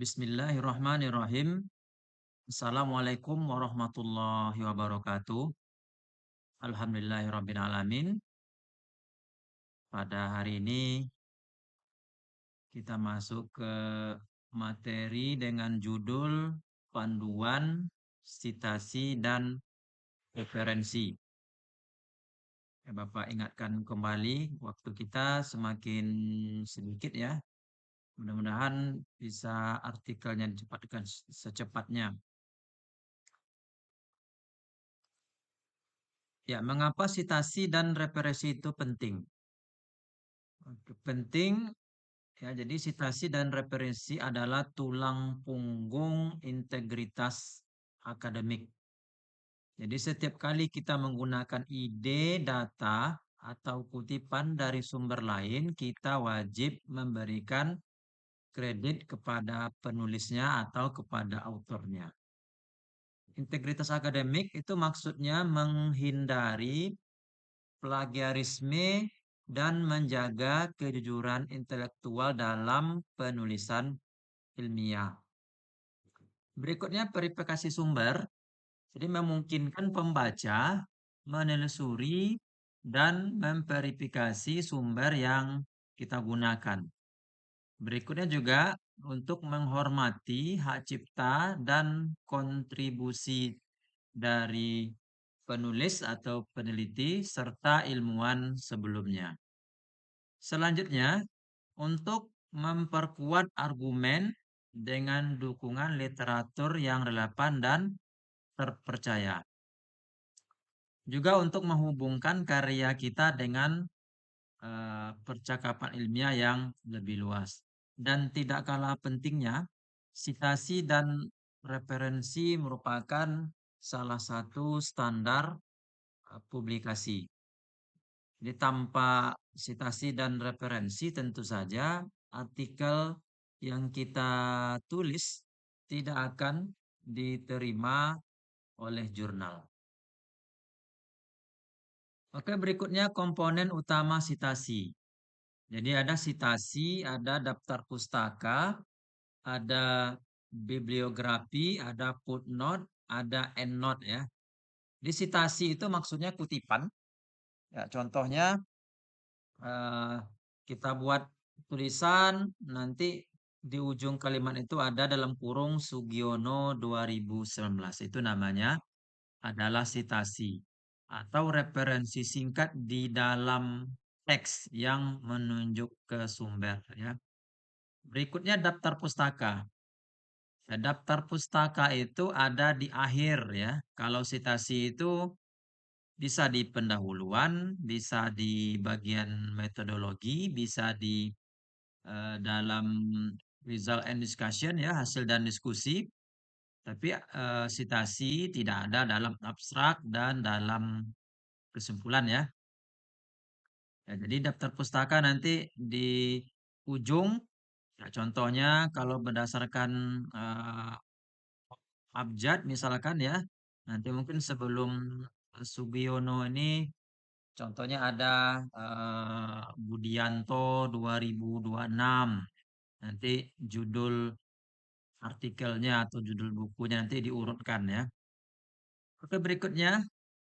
Bismillahirrahmanirrahim. Assalamualaikum warahmatullahi wabarakatuh. Alhamdulillahirrabbilalamin. Pada hari ini kita masuk ke materi dengan judul panduan, citasi, dan referensi. Ya, Bapak ingatkan kembali, waktu kita semakin sedikit ya. Mudah-mudahan bisa artikelnya dicepatkan secepatnya. Ya, mengapa citasi dan referensi itu penting? Penting. Ya, jadi citasi dan referensi adalah tulang punggung integritas akademik. Jadi setiap kali kita menggunakan ide, data, atau kutipan dari sumber lain, kita wajib memberikan kredit kepada penulisnya atau kepada autornya. Integritas akademik itu maksudnya menghindari plagiarisme dan menjaga kejujuran intelektual dalam penulisan ilmiah. Berikutnya verifikasi sumber. Jadi memungkinkan pembaca menelusuri dan memverifikasi sumber yang kita gunakan. Berikutnya juga untuk menghormati hak cipta dan kontribusi dari penulis atau peneliti serta ilmuwan sebelumnya. Selanjutnya, untuk memperkuat argumen dengan dukungan literatur yang relevan dan terpercaya. Juga untuk menghubungkan karya kita dengan percakapan ilmiah yang lebih luas. Dan tidak kalah pentingnya, citasi dan referensi merupakan salah satu standar publikasi. Jadi tanpa citasi dan referensi tentu saja artikel yang kita tulis tidak akan diterima oleh jurnal. Oke, berikutnya komponen utama citasi. Jadi ada citasi, ada daftar pustaka, ada bibliografi, ada footnote, ada endnote ya. Di citasi itu maksudnya kutipan. Ya, contohnya eh, kita buat tulisan, nanti di ujung kalimat itu ada dalam kurung Sugiono 2019. Itu namanya adalah citasi atau referensi singkat di dalam teks yang menunjuk ke sumber ya. Berikutnya daftar pustaka. Ya, daftar pustaka itu ada di akhir ya. Kalau citasi itu bisa di pendahuluan, bisa di bagian metodologi, bisa di dalam result and discussion ya, hasil dan diskusi. Tapi citasi tidak ada dalam abstrak dan dalam kesimpulan ya. Ya, jadi daftar pustaka nanti di ujung, ya, contohnya kalau berdasarkan abjad misalkan ya, nanti mungkin sebelum Sugiono ini contohnya ada Budianto 2026. Nanti judul artikelnya atau judul bukunya nanti diurutkan ya. Oke, berikutnya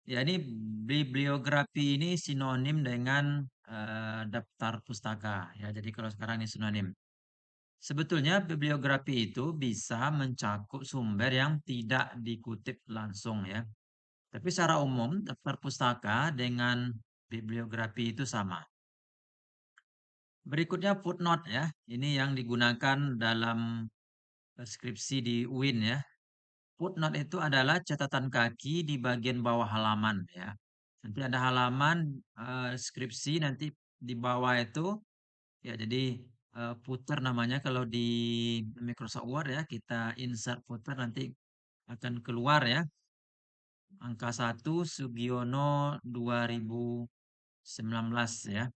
ya ini bibliografi ini sinonim dengan daftar pustaka ya. Jadi kalau sekarang ini sinonim. Sebetulnya bibliografi itu bisa mencakup sumber yang tidak dikutip langsung ya. Tapi secara umum daftar pustaka dengan bibliografi itu sama. Berikutnya footnote ya. Ini yang digunakan dalam skripsi di UIN ya. Footnote itu adalah catatan kaki di bagian bawah halaman ya. Nanti ada halaman skripsi nanti di bawah itu ya, jadi footer namanya kalau di Microsoft Word ya, kita insert footer nanti akan keluar ya. Angka 1 Sugiono 2019 ya.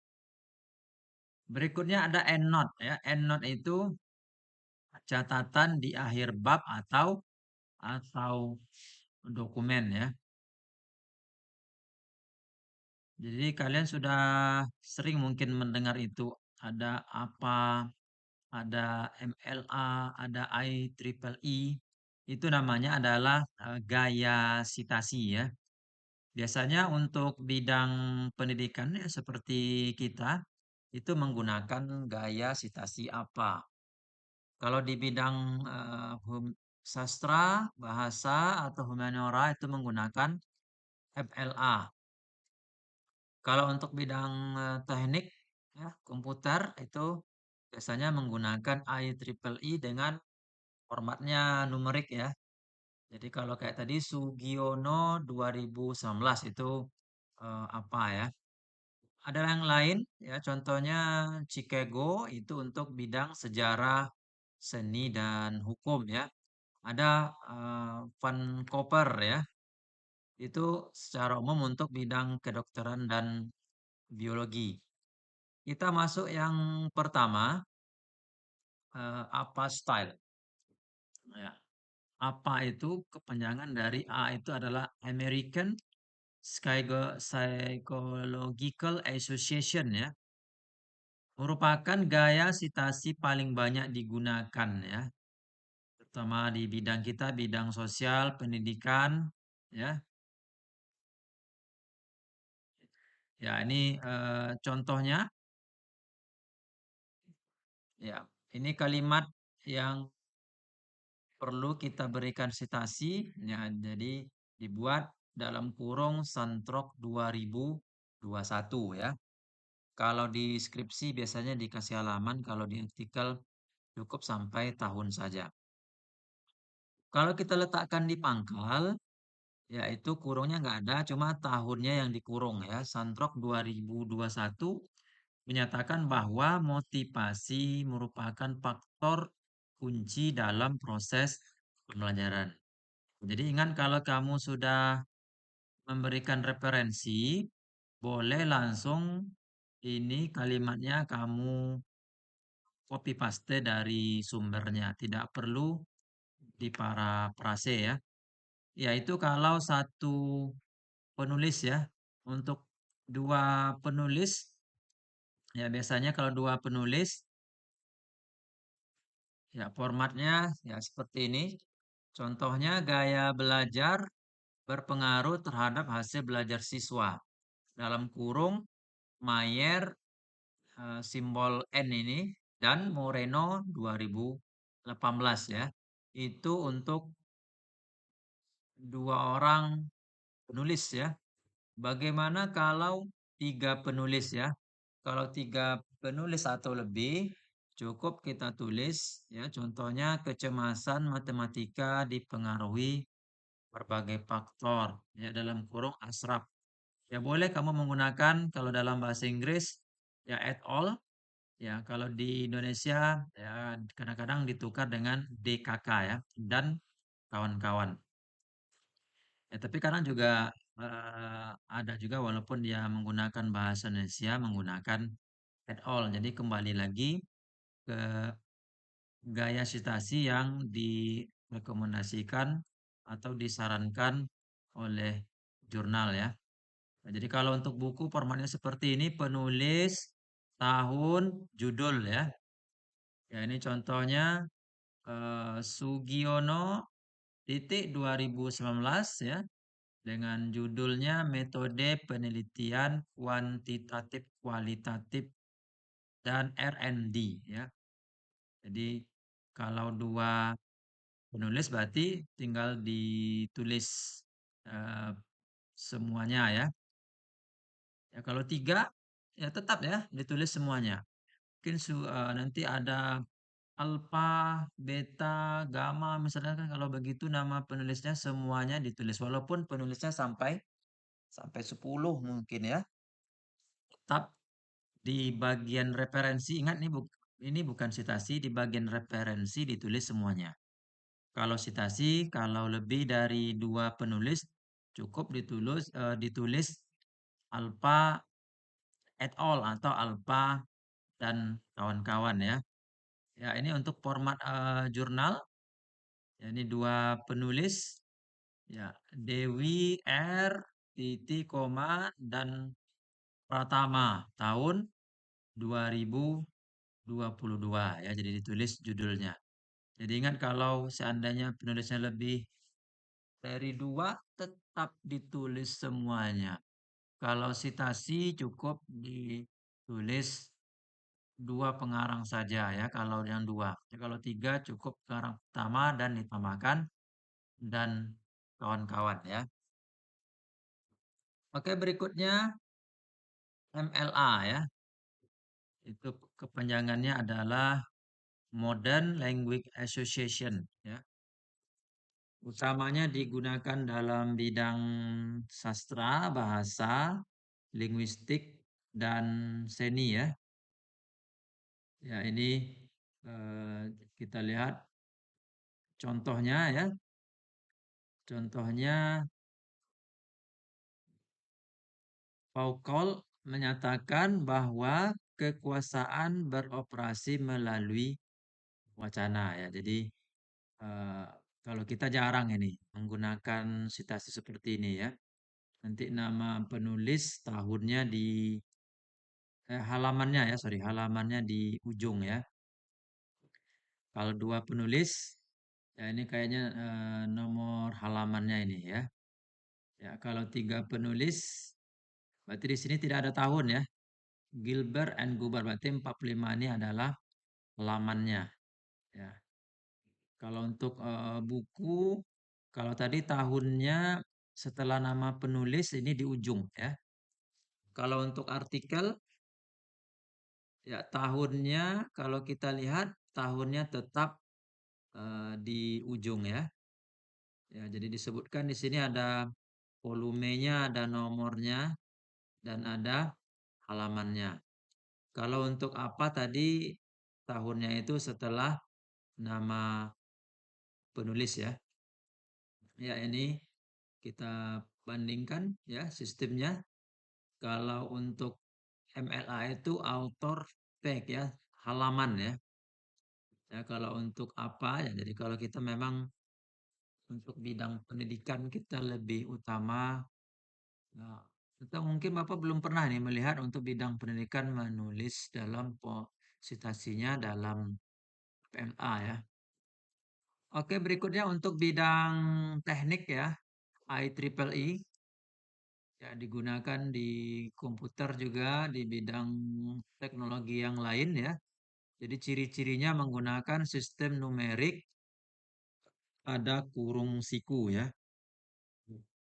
Berikutnya ada endnote ya. Endnote itu catatan di akhir bab atau dokumen ya. Jadi kalian sudah sering mungkin mendengar itu ada apa ada MLA, ada IEEE. Itu namanya adalah gaya sitasi ya. Biasanya untuk bidang pendidikan ya seperti kita itu menggunakan gaya sitasi apa. Kalau di bidang sastra, bahasa atau humaniora itu menggunakan FLA. Kalau untuk bidang teknik ya, komputer itu biasanya menggunakan IEEE dengan formatnya numerik ya. Jadi kalau kayak tadi Sugiono 2019 itu apa ya? Ada yang lain ya, contohnya Chicago itu untuk bidang sejarah, seni dan hukum ya. Ada Vancouver ya, itu secara umum untuk bidang kedokteran dan biologi. Kita masuk yang pertama, apa style. Ya. Apa itu kepanjangan dari A itu adalah American Psychological Association ya. Merupakan gaya sitasi paling banyak digunakan ya. Terutama di bidang kita, bidang sosial, pendidikan ya. Ya, ini contohnya ya. Ini kalimat yang perlu kita berikan sitasi ya. Jadi dibuat dalam kurung Santrok 2021 ya. Kalau di skripsi biasanya dikasih halaman, kalau di artikel cukup sampai tahun saja. Kalau kita letakkan di pangkal, yaitu kurungnya nggak ada, cuma tahunnya yang dikurung ya. Santrok 2021 menyatakan bahwa motivasi merupakan faktor kunci dalam proses pembelajaran. Jadi ingat kalau kamu sudah memberikan referensi, boleh langsung ini kalimatnya kamu copy paste dari sumbernya, tidak perlu diparafrase ya. Yaitu kalau satu penulis ya, untuk dua penulis ya biasanya kalau dua penulis ya formatnya ya seperti ini. Contohnya gaya belajar berpengaruh terhadap hasil belajar siswa. Dalam kurung Mayer simbol N ini dan Moreno 2018 ya. Itu untuk dua orang penulis ya. Bagaimana kalau tiga penulis ya? Kalau tiga penulis atau lebih, cukup kita tulis ya. Contohnya kecemasan matematika dipengaruhi berbagai faktor ya dalam kurung Ashraf. Ya boleh kamu menggunakan kalau dalam bahasa Inggris ya at all. Ya kalau di Indonesia ya kadang-kadang ditukar dengan DKK ya dan kawan-kawan. Ya, tapi kadang juga ada juga walaupun dia menggunakan bahasa Indonesia menggunakan at all. Jadi kembali lagi ke gaya sitasi yang direkomendasikan atau disarankan oleh jurnal ya. Nah, jadi kalau untuk buku formatnya seperti ini, penulis, tahun, judul ya. Ya ini contohnya Sugiono titik 2019 ya. Dengan judulnya Metode Penelitian Kuantitatif Kualitatif dan R&D ya. Jadi kalau dua penulis berarti tinggal ditulis eh, semuanya ya. Ya kalau tiga ya tetap ya ditulis semuanya. Mungkin nanti ada alfa, beta, gamma misalnya kan kalau begitu nama penulisnya semuanya ditulis walaupun penulisnya sampai sampai 10 mungkin ya. Tetap di bagian referensi, ingat nih ini bukan sitasi, di bagian referensi ditulis semuanya. Kalau sitasi, kalau lebih dari dua penulis, cukup ditulis alpha et al atau alpha dan kawan-kawan ya. Ya ini untuk format jurnal, ya, ini dua penulis, ya Dewi R titik koma dan Pratama tahun 2021 22 ya. Jadi ditulis judulnya. Jadi ingat kalau seandainya penulisnya lebih dari 2 tetap ditulis semuanya. Kalau citasi cukup ditulis 2 pengarang saja ya kalau yang 2. Ya, kalau 3 cukup pengarang pertama dan ditambahkan dan kawan-kawan ya. Oke, berikutnya MLA ya. Itu kepanjangannya adalah Modern Language Association ya. Utamanya digunakan dalam bidang sastra, bahasa, linguistik, dan seni ya. Ya, ini kita lihat contohnya ya. Contohnya Foucault menyatakan bahwa kekuasaan beroperasi melalui wacana ya. Jadi eh, kalau kita jarang ini menggunakan citasi seperti ini ya. Nanti nama penulis tahunnya di halamannya ya, sorry, halamannya di ujung ya. Kalau 2 penulis, ya ini kayaknya nomor halamannya ini ya. Ya, kalau 3 penulis, berarti di sini tidak ada tahun ya. Gilbert and Gubar, berarti 45 ini adalah halamannya. Ya. Kalau untuk buku, kalau tadi tahunnya setelah nama penulis ini di ujung ya. Kalau untuk artikel, ya tahunnya kalau kita lihat tahunnya tetap di ujung ya. Ya, jadi disebutkan di sini ada volumenya, ada nomornya, dan ada halamannya. Kalau untuk apa tadi tahunnya itu setelah nama penulis ya. Ya, ini kita bandingkan ya sistemnya. Kalau untuk MLA itu author tag ya, halaman ya. Ya, kalau untuk apa ya, jadi kalau kita memang untuk bidang pendidikan kita lebih utama. Nah, atau mungkin Bapak belum pernah nih melihat untuk bidang pendidikan menulis dalam positasinya dalam PMA ya. Oke, berikutnya untuk bidang teknik ya, IEEE ya digunakan di komputer juga di bidang teknologi yang lain ya. Jadi ciri-cirinya menggunakan sistem numerik, ada kurung siku ya.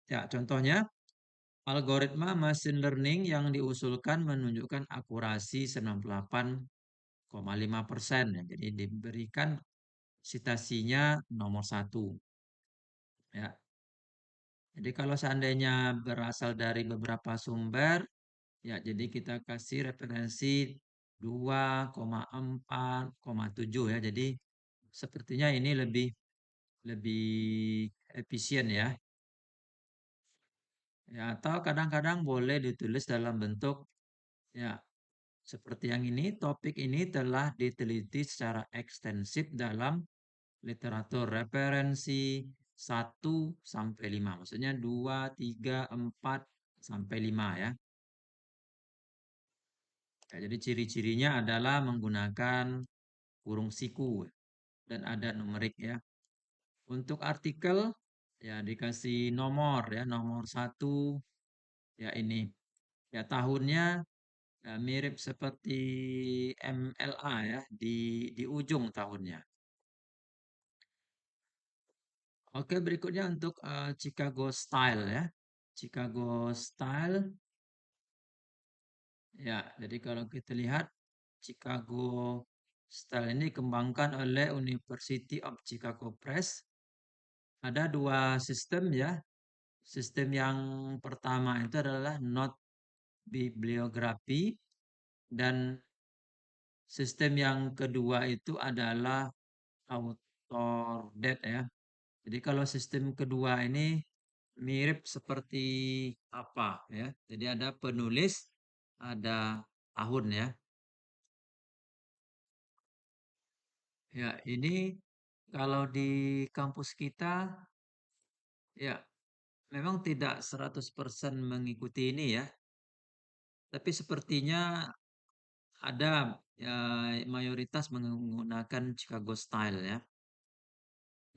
Ya, contohnya algoritma machine learning yang diusulkan menunjukkan akurasi 98,5% ya. Jadi diberikan citasinya nomor 1 ya. Jadi kalau seandainya berasal dari beberapa sumber ya, jadi kita kasih referensi 2,4,7 ya. Jadi sepertinya ini lebih lebih efisien ya. Ya, atau kadang-kadang boleh ditulis dalam bentuk ya seperti yang ini, topik ini telah diteliti secara ekstensif dalam literatur referensi 1 sampai 5. Maksudnya 2, 3, 4 sampai 5 ya. Ya, jadi ciri-cirinya adalah menggunakan kurung siku dan ada numerik ya. Untuk artikel ya dikasih nomor ya, nomor 1 ya ini. Ya tahunnya ya, mirip seperti MLA ya di ujung tahunnya. Oke, berikutnya untuk Chicago Style ya. Chicago Style ya. Jadi kalau kita lihat Chicago Style ini dikembangkan oleh University of Chicago Press. Ada 2 sistem ya. Sistem yang pertama itu adalah not bibliografi dan sistem yang kedua itu adalah author date ya. Jadi kalau sistem kedua ini mirip seperti apa ya. Jadi ada penulis, ada tahun ya. Ya, ini kalau di kampus kita ya memang tidak 100% mengikuti ini ya. Tapi sepertinya Ada mayoritas menggunakan Chicago style ya.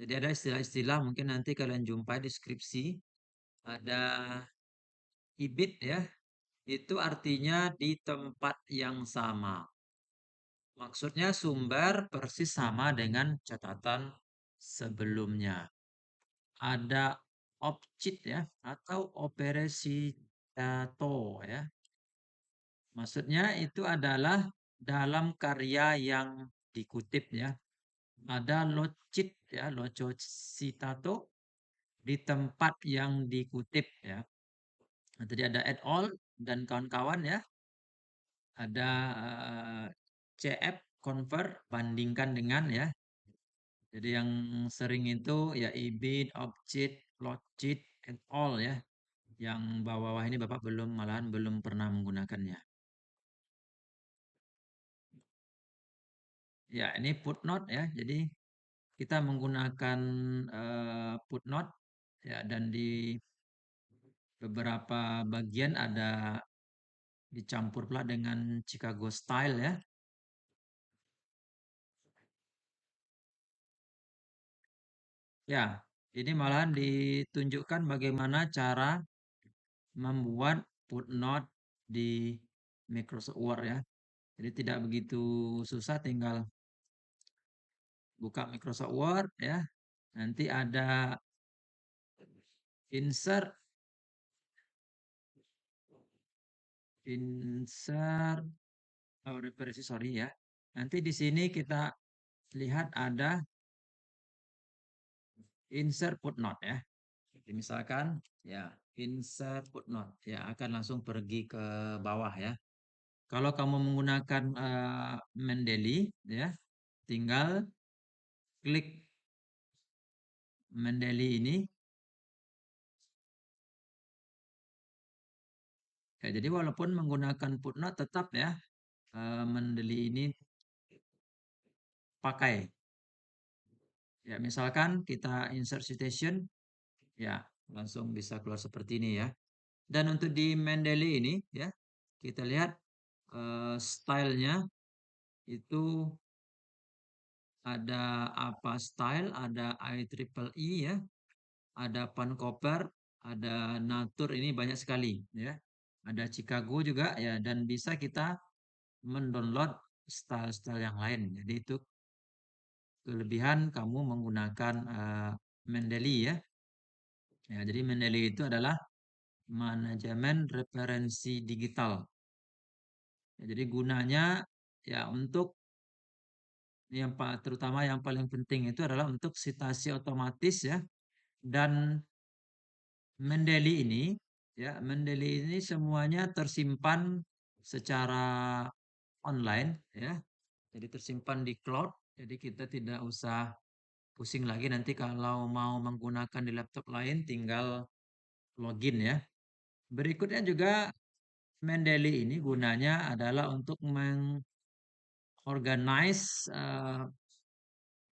Jadi ada istilah-istilah mungkin nanti kalian jumpai di skripsi. Ada ibit ya. Itu artinya di tempat yang sama. Maksudnya sumber persis sama dengan catatan sebelumnya. Ada objek ya atau operecitato ya. Maksudnya itu adalah dalam karya yang dikutip ya. Ada locit ya, lococitato di tempat yang dikutip ya. Nah, tadi ada et al dan kawan-kawan ya. Ada CF convert bandingkan dengan ya. Jadi yang sering itu ya ibid, object, locit, et al ya. Yang bawah-bawah ini Bapak malahan belum pernah menggunakannya. Ya, ini footnote ya. Jadi kita menggunakan footnote ya dan di beberapa bagian ada dicampur pula dengan Chicago style ya. Ya, ini malahan ditunjukkan bagaimana cara membuat footnote di Microsoft Word ya. Jadi tidak begitu susah, tinggal buka Microsoft Word ya. Nanti ada insert referensi sorry ya. Nanti di sini kita lihat ada insert footnote ya. Jadi misalkan ya insert footnote ya akan langsung pergi ke bawah ya. Kalau kamu menggunakan Mendeley ya, tinggal klik Mendeley ini. Ya, jadi walaupun menggunakan footnote tetap ya Mendeley ini pakai. Ya, misalkan kita insert citation, ya langsung bisa keluar seperti ini ya. Dan untuk di Mendeley ini ya, kita lihat stylenya itu ada apa style, ada IEEE ya, ada Pankoper, ada Natur ini banyak sekali ya. Ada Chicago juga ya dan bisa kita mendownload style-style yang lain. Jadi itu kelebihan kamu menggunakan Mendeley ya. Ya, jadi Mendeley itu adalah manajemen referensi digital. Ya, jadi gunanya ya untuk yang terutama yang paling penting itu adalah untuk citasi otomatis ya. Dan Mendeley ini ya, Mendeley ini semuanya tersimpan secara online ya. Jadi tersimpan di cloud. Jadi kita tidak usah pusing lagi nanti kalau mau menggunakan di laptop lain tinggal login ya. Berikutnya juga Mendeley ini gunanya adalah untuk mengorganize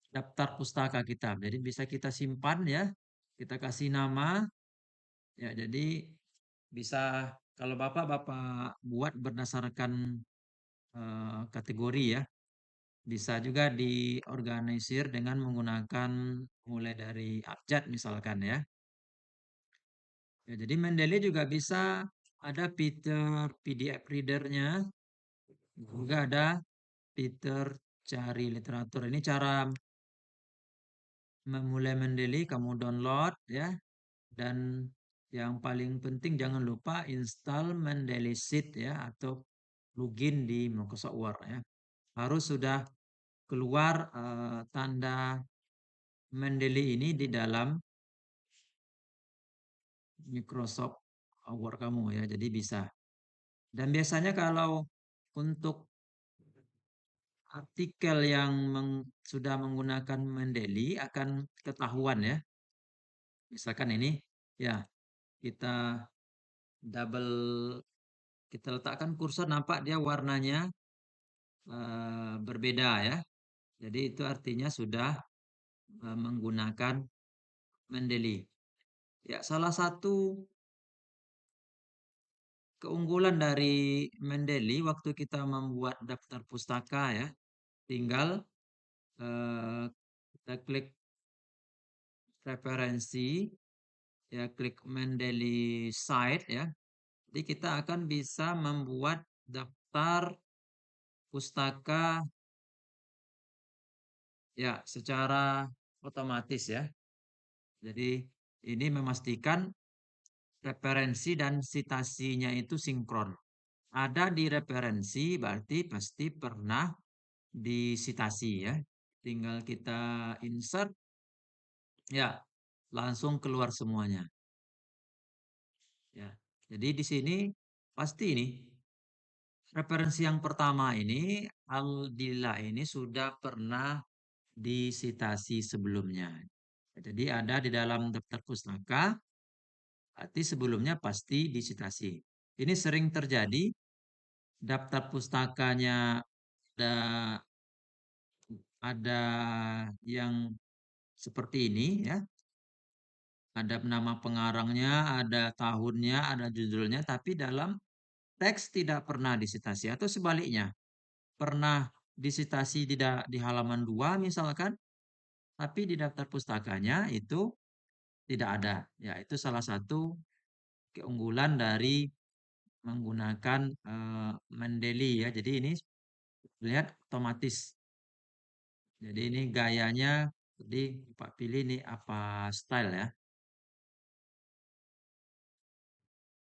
daftar pustaka kita. Jadi bisa kita simpan ya, kita kasih nama ya. Jadi bisa kalau Bapak buat berdasarkan kategori ya. Bisa juga diorganisir dengan menggunakan mulai dari abjad misalkan ya. Ya, jadi Mendeley juga bisa ada fitur PDF readernya, juga ada fitur cari literatur. Ini cara memulai Mendeley, kamu download ya. Dan yang paling penting jangan lupa install Mendeley Sheet ya atau plugin di Microsoft Word ya. Harus sudah keluar tanda Mendeley ini di dalam Microsoft Word kamu ya. Jadi bisa. Dan biasanya kalau untuk artikel yang sudah menggunakan Mendeley akan ketahuan ya. Misalkan ini ya kita double kita letakkan kursor nampak dia warnanya berbeda ya. Jadi itu artinya sudah menggunakan Mendeley. Ya, salah satu keunggulan dari Mendeley waktu kita membuat daftar pustaka ya, tinggal kita klik referensi, ya klik Mendeley site ya. Jadi kita akan bisa membuat daftar pustaka ya secara otomatis ya. Jadi ini memastikan referensi dan citasinya itu sinkron. Ada di referensi berarti pasti pernah disitasi ya. Tinggal kita insert ya langsung keluar semuanya. Ya. Jadi di sini pasti ini referensi yang pertama ini Aldila ini sudah pernah disitasi sebelumnya. Jadi ada di dalam daftar pustaka, berarti sebelumnya pasti disitasi. Ini sering terjadi daftar pustakanya ada ada yang seperti ini ya. Ada nama pengarangnya, ada tahunnya, ada judulnya, tapi dalam teks tidak pernah disitasi atau sebaliknya. Pernah disitasi di halaman 2 misalkan, tapi di daftar pustakanya itu tidak ada. Ya, itu salah satu keunggulan dari menggunakan Mendeley ya. Jadi ini lihat otomatis. Jadi ini gayanya, jadi Pak pilih nih apa style ya.